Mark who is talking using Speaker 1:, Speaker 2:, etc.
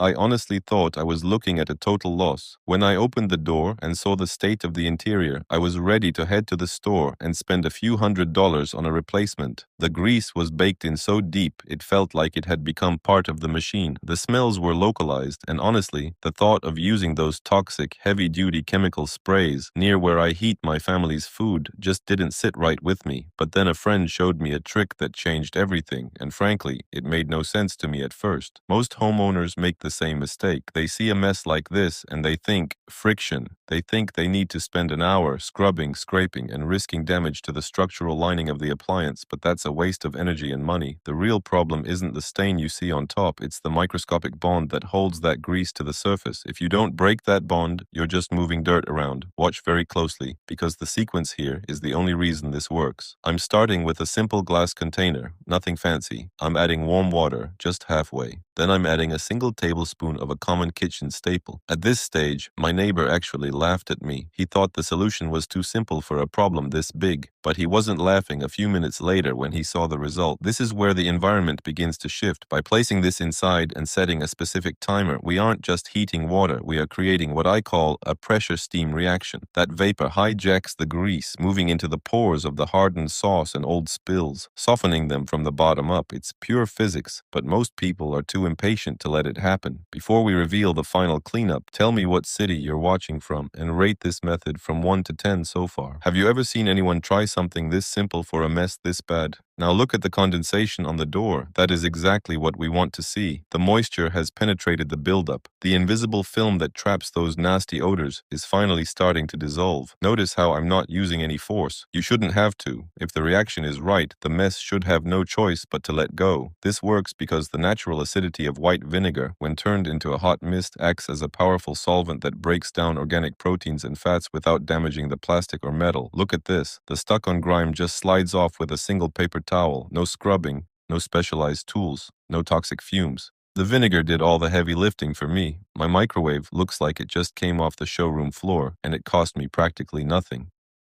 Speaker 1: I honestly thought I was looking at a total loss. When I opened the door and saw the state of the interior, I was ready to head to the store and spend a few $100s on a replacement. The grease was baked in so deep it felt like it had become part of the machine. The smells were localized, and honestly, the thought of using those toxic, heavy-duty chemical sprays near where I heat my family's food just didn't sit right with me. But then a friend showed me a trick that changed everything, and frankly, it made no sense to me at first. Most homeowners make the same mistake. They see a mess like this and they think, friction. They think they need to spend an hour scrubbing, scraping, and risking damage to the structural lining of the appliance, but that's a waste of energy and money. The real problem isn't the stain you see on top, it's the microscopic bond that holds that grease to the surface. If you don't break that bond, you're just moving dirt around. Watch very closely, because the sequence here is the only reason this works. I'm starting with a simple glass container, nothing fancy. I'm adding warm water, just halfway. Then I'm adding a single tablespoon of a common kitchen staple. At this stage, my neighbor actually laughed at me. He thought the solution was too simple for a problem this big, but he wasn't laughing a few minutes later when he saw the result. This is where the environment begins to shift. By placing this inside and setting a specific timer, we aren't just heating water, we are creating what I call a pressure-steam reaction. That vapor hijacks the grease, moving into the pores of the hardened sauce and old spills, softening them from the bottom up. It's pure physics, but most people are too impatient to let it happen. Before we reveal the final cleanup, tell me what city you're watching from and rate this method from 1 to 10 so far. Have you ever seen anyone try something this simple for a mess this bad? Now look at the condensation on the door. That is exactly what we want to see. The moisture has penetrated the buildup. The invisible film that traps those nasty odors is finally starting to dissolve. Notice how I'm not using any force. You shouldn't have to. If the reaction is right, the mess should have no choice but to let go. This works because the natural acidity of white vinegar, when turned into a hot mist, acts as a powerful solvent that breaks down organic proteins and fats without damaging the plastic or metal. Look at this. The stuck-on grime just slides off with a single paper towel. No scrubbing, no specialized tools, no toxic fumes. The vinegar did all the heavy lifting for me. My microwave looks like it just came off the showroom floor, and it cost me practically nothing.